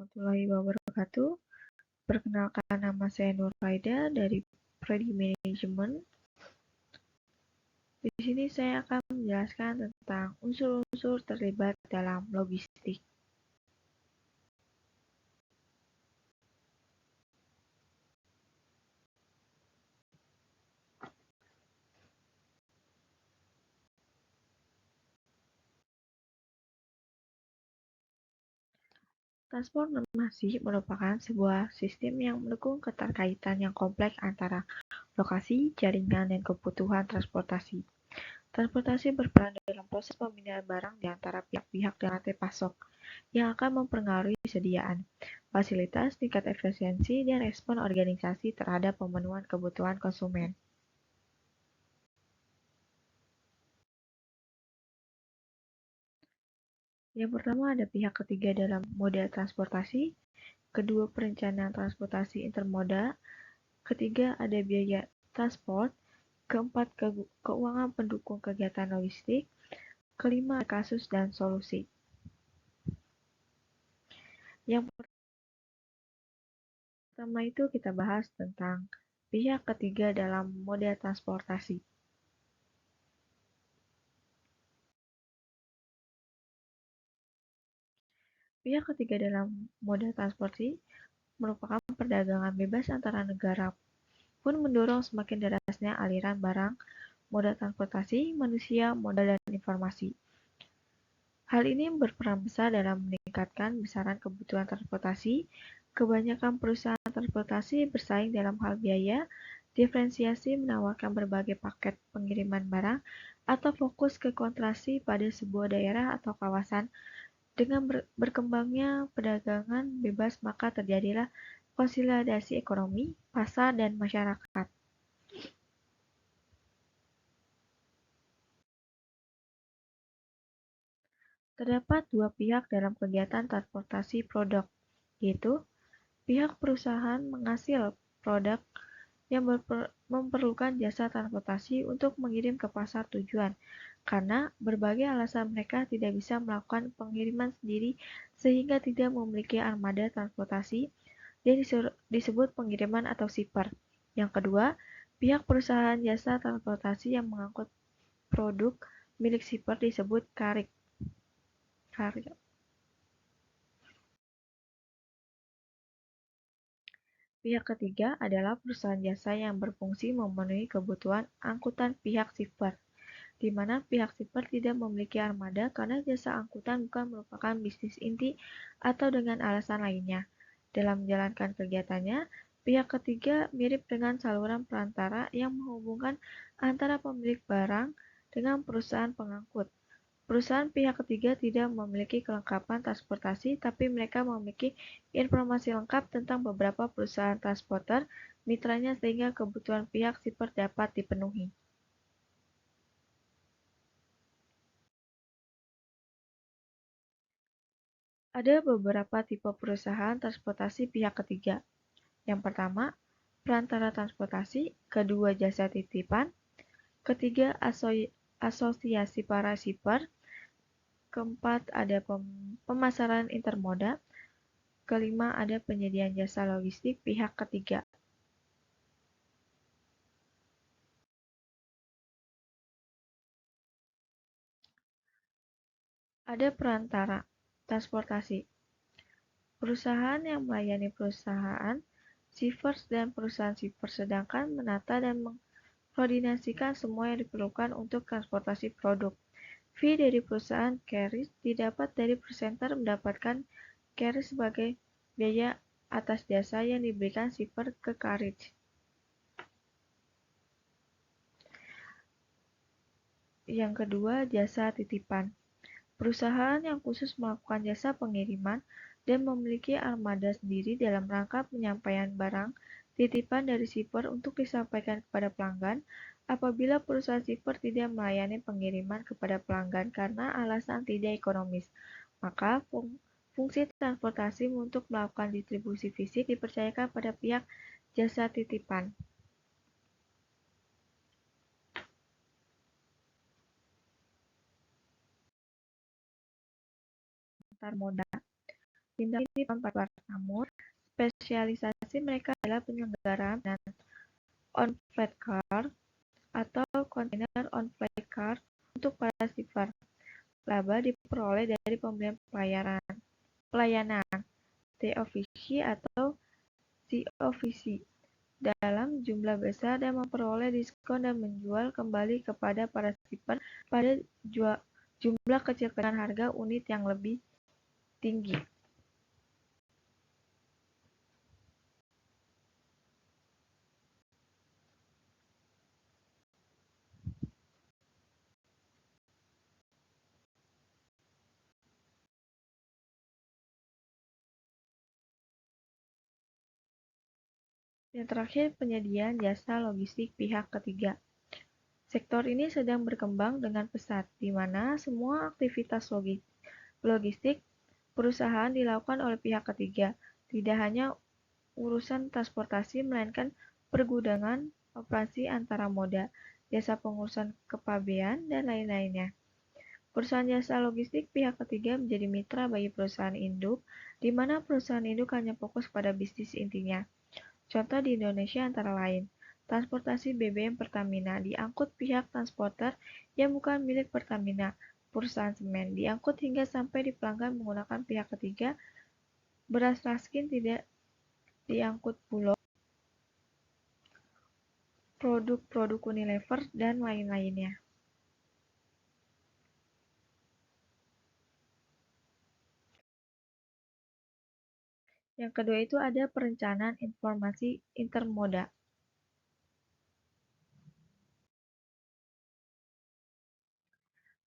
warahmatullahi wabarakatuh. Perkenalkan, nama saya Nur Faida dari Prodi Management. Di sini saya akan menjelaskan tentang unsur-unsur terlibat dalam logistik. Transportasi merupakan sebuah sistem yang mendukung keterkaitan yang kompleks antara lokasi, jaringan, dan kebutuhan transportasi. Transportasi berperan dalam proses pemindahan barang di antara pihak-pihak dan rantai pasok yang akan mempengaruhi sediaan, fasilitas, tingkat efisiensi, dan respon organisasi terhadap pemenuhan kebutuhan konsumen. Yang pertama ada pihak ketiga dalam moda transportasi, kedua perencanaan transportasi intermoda, ketiga ada biaya transport, keempat keuangan pendukung kegiatan logistik, kelima kasus dan solusi. Yang pertama itu kita bahas tentang pihak ketiga dalam moda transportasi. Pihak ketiga dalam moda transportasi merupakan perdagangan bebas antara negara pun mendorong semakin derasnya aliran barang, moda transportasi, manusia, modal, dan informasi. Hal ini berperan besar dalam meningkatkan besaran kebutuhan transportasi. Kebanyakan perusahaan transportasi bersaing dalam hal biaya, diferensiasi menawarkan berbagai paket pengiriman barang, atau fokus ke konsentrasi pada sebuah daerah atau kawasan. Dengan berkembangnya perdagangan bebas, maka terjadilah konsolidasi ekonomi, pasar, dan masyarakat. Terdapat dua pihak dalam kegiatan transportasi produk, yaitu pihak perusahaan menghasil produk yang memerlukan jasa transportasi untuk mengirim ke pasar tujuan, karena berbagai alasan mereka tidak bisa melakukan pengiriman sendiri sehingga tidak memiliki armada transportasi yang disebut pengiriman atau shipper. Yang kedua, pihak perusahaan jasa transportasi yang mengangkut produk milik shipper disebut carrier. Pihak ketiga adalah perusahaan jasa yang berfungsi memenuhi kebutuhan angkutan pihak shipper, di mana pihak shipper tidak memiliki armada karena jasa angkutan bukan merupakan bisnis inti atau dengan alasan lainnya. Dalam menjalankan kegiatannya, pihak ketiga mirip dengan saluran perantara yang menghubungkan antara pemilik barang dengan perusahaan pengangkut. Perusahaan pihak ketiga tidak memiliki kelengkapan transportasi, tapi mereka memiliki informasi lengkap tentang beberapa perusahaan transporter mitranya sehingga kebutuhan pihak shipper dapat dipenuhi. Ada beberapa tipe perusahaan transportasi pihak ketiga. Yang pertama, perantara transportasi, kedua jasa titipan, ketiga asosiasi para shipper, keempat ada pemasaran intermoda, kelima ada penyediaan jasa logistik pihak ketiga. Ada perantara transportasi, perusahaan yang melayani perusahaan shippers dan perusahaan shipper sedangkan menata dan mengkoordinasikan semua yang diperlukan untuk transportasi produk. Fee dari perusahaan carrier didapat dari presenter mendapatkan carrier sebagai biaya atas jasa yang diberikan shipper ke carrier. Yang kedua, jasa titipan. Perusahaan yang khusus melakukan jasa pengiriman dan memiliki armada sendiri dalam rangka penyampaian barang titipan dari shipper untuk disampaikan kepada pelanggan. Apabila perusahaan shipper tidak melayani pengiriman kepada pelanggan karena alasan tidak ekonomis, maka fungsi transportasi untuk melakukan distribusi fisik dipercayakan pada pihak jasa titipan. Antar moda. Tindak ini empat namun spesialisasi mereka adalah penyelenggaraan dan on-flight car atau container on-flight car untuk para shipper. Laba diperoleh dari pembelian pelayanan TOVC atau COVC dalam jumlah besar dan memperoleh diskon dan menjual kembali kepada para shipper pada jumlah kecil dengan harga unit yang lebih tinggi. Yang terakhir, penyediaan jasa logistik pihak ketiga. Sektor ini sedang berkembang dengan pesat, di mana semua aktivitas logistik perusahaan dilakukan oleh pihak ketiga, tidak hanya urusan transportasi, melainkan pergudangan, operasi antara moda, jasa pengurusan kepabean, dan lain-lainnya. Perusahaan jasa logistik pihak ketiga menjadi mitra bagi perusahaan induk, di mana perusahaan induk hanya fokus pada bisnis intinya. Contoh di Indonesia antara lain, transportasi BBM Pertamina diangkut pihak transporter yang bukan milik Pertamina, perusahaan semen diangkut hingga sampai di pelanggan menggunakan pihak ketiga, beras Raskin tidak diangkut Bulog, produk-produk Unilever, dan lain-lainnya. Yang kedua itu ada perencanaan informasi intermoda.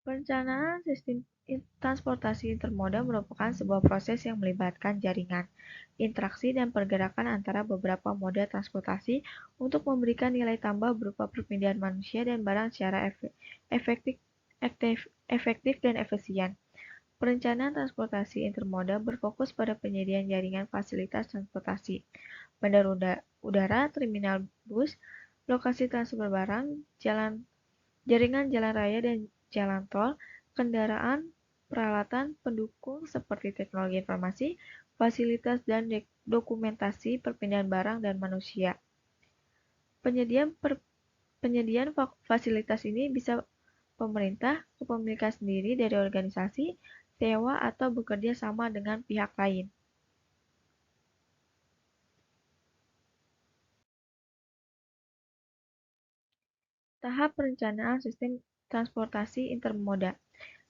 Perencanaan sistem transportasi intermoda merupakan sebuah proses yang melibatkan jaringan, interaksi, dan pergerakan antara beberapa moda transportasi untuk memberikan nilai tambah berupa perpindahan manusia dan barang secara efektif, efektif dan efisien. Perencanaan transportasi intermoda berfokus pada penyediaan jaringan fasilitas transportasi, bandar udara, terminal bus, lokasi transfer barang, jaringan jalan raya dan jalan tol, kendaraan, peralatan pendukung seperti teknologi informasi, fasilitas dan dokumentasi perpindahan barang dan manusia. Penyediaan fasilitas ini bisa pemerintah, kepemilikan sendiri dari organisasi, sewa, atau bekerja sama dengan pihak lain. Tahap perencanaan sistem transportasi intermoda.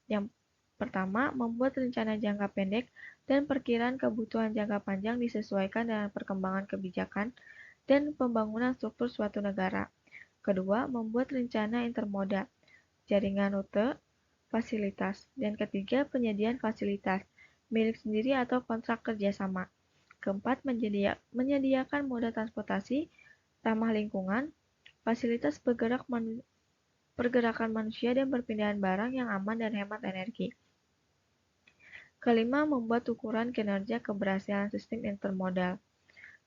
Yang pertama, membuat rencana jangka pendek dan perkiraan kebutuhan jangka panjang disesuaikan dengan perkembangan kebijakan dan pembangunan struktur suatu negara. Kedua, membuat rencana intermoda, jaringan rute, fasilitas. Dan ketiga, penyediaan fasilitas, milik sendiri atau kontrak kerjasama. Keempat, menyediakan moda transportasi ramah lingkungan, fasilitas pergerakan manusia dan perpindahan barang yang aman dan hemat energi. Kelima, membuat ukuran kinerja keberhasilan sistem intermodal.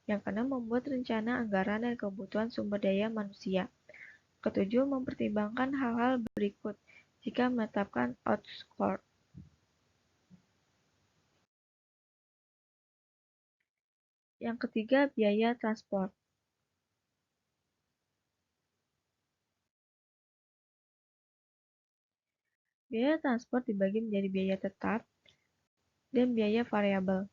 Yang keenam, membuat rencana anggaran dan kebutuhan sumber daya manusia. Ketujuh, mempertimbangkan hal-hal berikut jika menetapkan outsource. Yang ketiga, biaya transport. Biaya transport dibagi menjadi biaya tetap dan biaya variabel.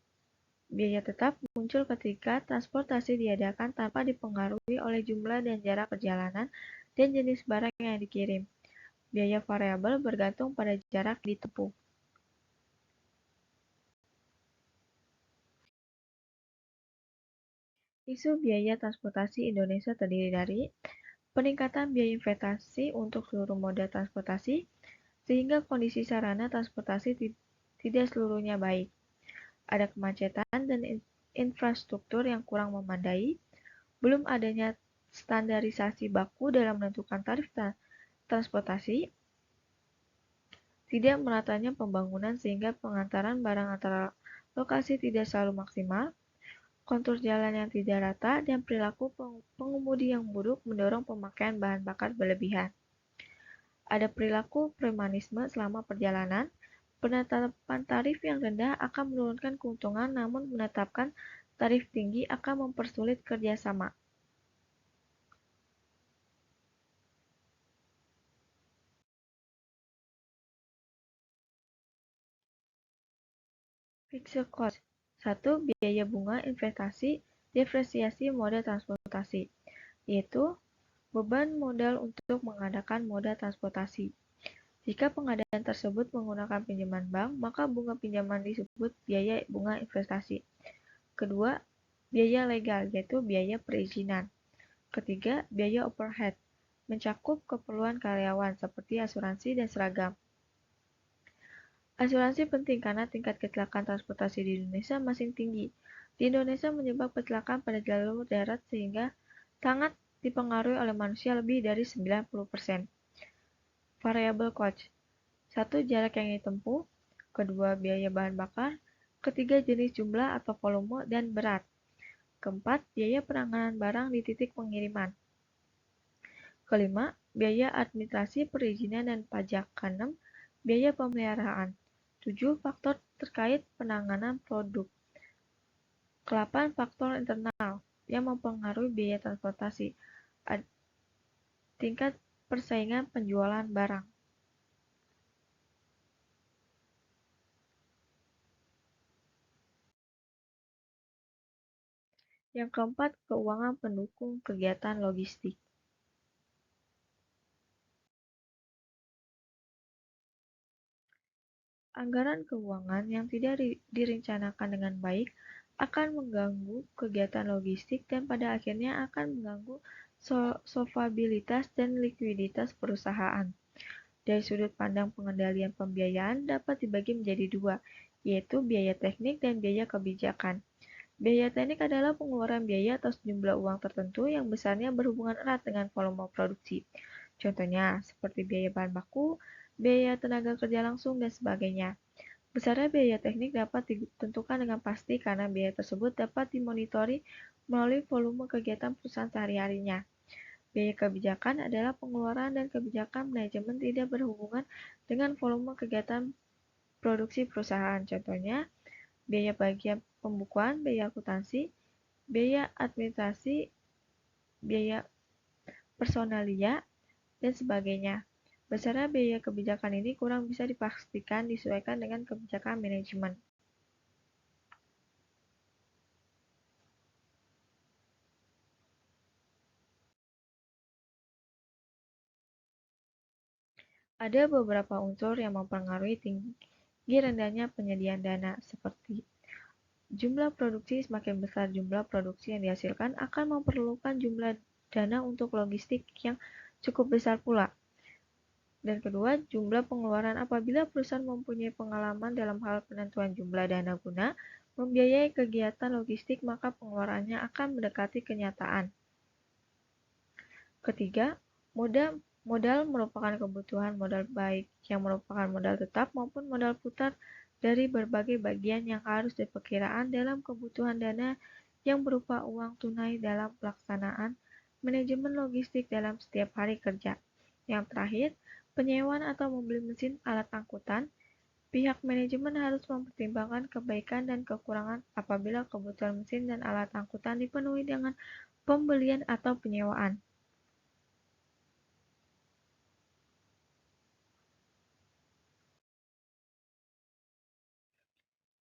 Biaya tetap muncul ketika transportasi diadakan tanpa dipengaruhi oleh jumlah dan jarak perjalanan dan jenis barang yang dikirim. Biaya variabel bergantung pada jarak ditempuh. Isu biaya transportasi Indonesia terdiri dari peningkatan biaya investasi untuk seluruh moda transportasi, sehingga kondisi sarana transportasi tidak seluruhnya baik. Ada kemacetan dan infrastruktur yang kurang memadai, belum adanya standarisasi baku dalam menentukan tarif transportasi, tidak meratanya pembangunan sehingga pengantaran barang antara lokasi tidak selalu maksimal, kontur jalan yang tidak rata, dan perilaku pengemudi yang buruk mendorong pemakaian bahan bakar berlebihan. Ada perilaku premanisme selama perjalanan, Penetapan tarif yang rendah akan menurunkan keuntungan, namun menetapkan tarif tinggi akan mempersulit kerjasama. Fixed cost. 1. Biaya bunga investasi depresiasi moda transportasi, yaitu beban modal untuk mengadakan moda transportasi. Jika pengadaan tersebut menggunakan pinjaman bank, maka bunga pinjaman disebut biaya bunga investasi. Kedua, biaya legal, yaitu biaya perizinan. Ketiga, biaya overhead, mencakup keperluan karyawan seperti asuransi dan seragam. Asuransi penting karena tingkat kecelakaan transportasi di Indonesia masih tinggi. Di Indonesia menyebabkan kecelakaan pada jalur darat sehingga sangat dipengaruhi oleh manusia lebih dari 90%. Variable cost. 1. Jarak yang ditempuh. Kedua, biaya bahan bakar. Ketiga, jenis jumlah atau volume dan berat. Keempat, biaya penanganan barang di titik pengiriman. Kelima, biaya administrasi perizinan dan pajak. Keenam, biaya pemeliharaan. 7. Faktor terkait penanganan produk. 8. Faktor internal yang mempengaruhi biaya transportasi. Tingkat persaingan penjualan barang. Yang keempat, keuangan pendukung kegiatan logistik. Anggaran keuangan yang tidak direncanakan dengan baik akan mengganggu kegiatan logistik dan pada akhirnya akan mengganggu solvabilitas dan likuiditas perusahaan. Dari sudut pandang pengendalian pembiayaan dapat dibagi menjadi dua, yaitu biaya teknik dan biaya kebijakan. Biaya teknik adalah pengeluaran biaya atas jumlah uang tertentu yang besarnya berhubungan erat dengan volume produksi. Contohnya, seperti biaya bahan baku, biaya tenaga kerja langsung, dan sebagainya. Besarnya biaya teknik dapat ditentukan dengan pasti karena biaya tersebut dapat dimonitori melalui volume kegiatan perusahaan sehari-harinya. Biaya kebijakan adalah pengeluaran dan kebijakan manajemen tidak berhubungan dengan volume kegiatan produksi perusahaan. Contohnya, biaya bagian pembukuan, biaya akuntansi, biaya administrasi, biaya personalia, dan sebagainya. Besarnya biaya kebijakan ini kurang bisa dipastikan disesuaikan dengan kebijakan manajemen. Ada beberapa unsur yang mempengaruhi tinggi rendahnya penyediaan dana, seperti jumlah produksi. Semakin besar jumlah produksi yang dihasilkan akan memerlukan jumlah dana untuk logistik yang cukup besar pula. Dan kedua, jumlah pengeluaran. Apabila perusahaan mempunyai pengalaman dalam hal penentuan jumlah dana guna membiayai kegiatan logistik, maka pengeluarannya akan mendekati kenyataan. Ketiga, modal merupakan kebutuhan modal baik yang merupakan modal tetap maupun modal putar dari berbagai bagian yang harus diperkirakan dalam kebutuhan dana yang berupa uang tunai dalam pelaksanaan manajemen logistik dalam setiap hari kerja. Yang terakhir, penyewaan atau membeli mesin alat angkutan. Pihak manajemen harus mempertimbangkan kebaikan dan kekurangan apabila kebutuhan mesin dan alat angkutan dipenuhi dengan pembelian atau penyewaan.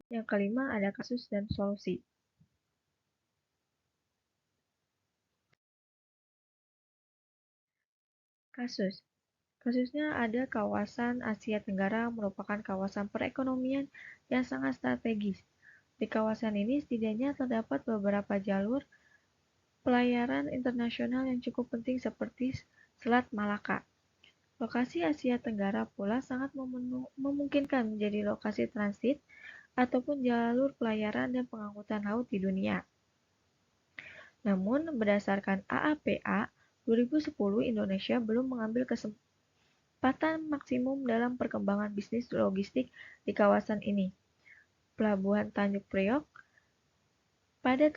Yang kelima ada kasus dan solusi. Kasus. Kasusnya ada kawasan Asia Tenggara merupakan kawasan perekonomian yang sangat strategis. Di kawasan ini setidaknya terdapat beberapa jalur pelayaran internasional yang cukup penting seperti Selat Malaka. Lokasi Asia Tenggara pula sangat memungkinkan menjadi lokasi transit ataupun jalur pelayaran dan pengangkutan laut di dunia. Namun, berdasarkan AAPA 2010, Indonesia belum mengambil kesempatan maksimum dalam perkembangan bisnis logistik di kawasan ini. Pelabuhan Tanjung Priok pada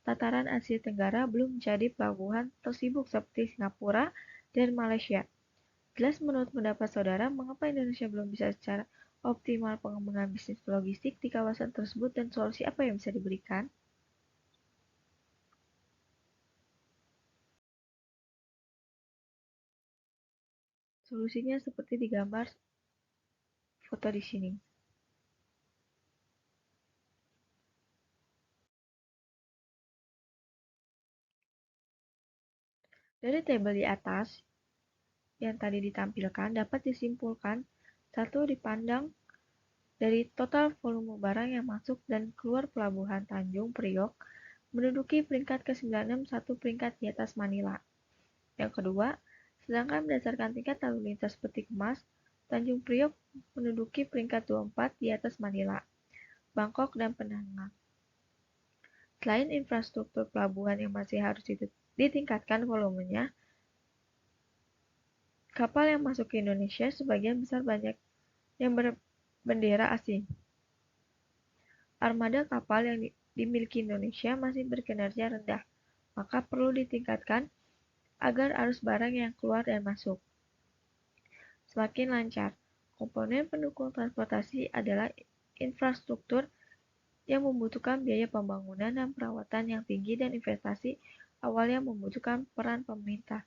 tataran Asia Tenggara belum menjadi pelabuhan tersibuk seperti Singapura dan Malaysia. Jelas menurut pendapat saudara, mengapa Indonesia belum bisa secara optimal pengembangan bisnis logistik di kawasan tersebut dan solusi apa yang bisa diberikan? Solusinya seperti digambar foto di sini. Dari tabel di atas yang tadi ditampilkan dapat disimpulkan satu dipandang dari total volume barang yang masuk dan keluar pelabuhan Tanjung Priok menduduki peringkat ke-96, satu peringkat di atas Manila. Yang kedua, sedangkan berdasarkan tingkat lalu lintas peti kemas, Tanjung Priok menduduki peringkat 24 di atas Manila, Bangkok, dan Penang. Selain infrastruktur pelabuhan yang masih harus ditingkatkan volumenya, kapal yang masuk ke Indonesia sebagian besar banyak yang berbendera asing. Armada kapal yang dimiliki Indonesia masih berkinerja rendah, maka perlu ditingkatkan agar arus barang yang keluar dan masuk semakin lancar. Komponen pendukung transportasi adalah infrastruktur yang membutuhkan biaya pembangunan dan perawatan yang tinggi dan investasi awalnya membutuhkan peran pemerintah.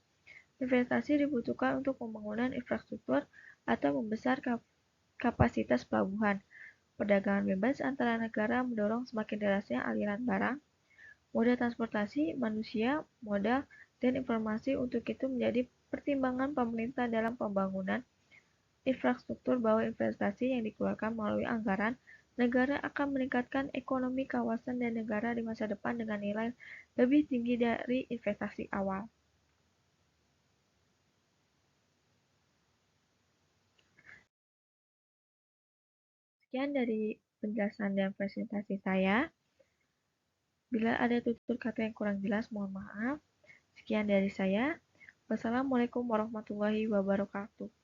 Investasi dibutuhkan untuk pembangunan infrastruktur atau membesar kapasitas pelabuhan. Perdagangan bebas antara negara mendorong semakin derasnya aliran barang, moda transportasi, manusia, modal, dan informasi. Untuk itu menjadi pertimbangan pemerintah dalam pembangunan infrastruktur bahwa investasi yang dikeluarkan melalui anggaran negara akan meningkatkan ekonomi kawasan dan negara di masa depan dengan nilai lebih tinggi dari investasi awal. Sekian dari penjelasan dan presentasi saya. Bila ada tutur kata yang kurang jelas, mohon maaf. Sekian dari saya. Wassalamualaikum warahmatullahi wabarakatuh.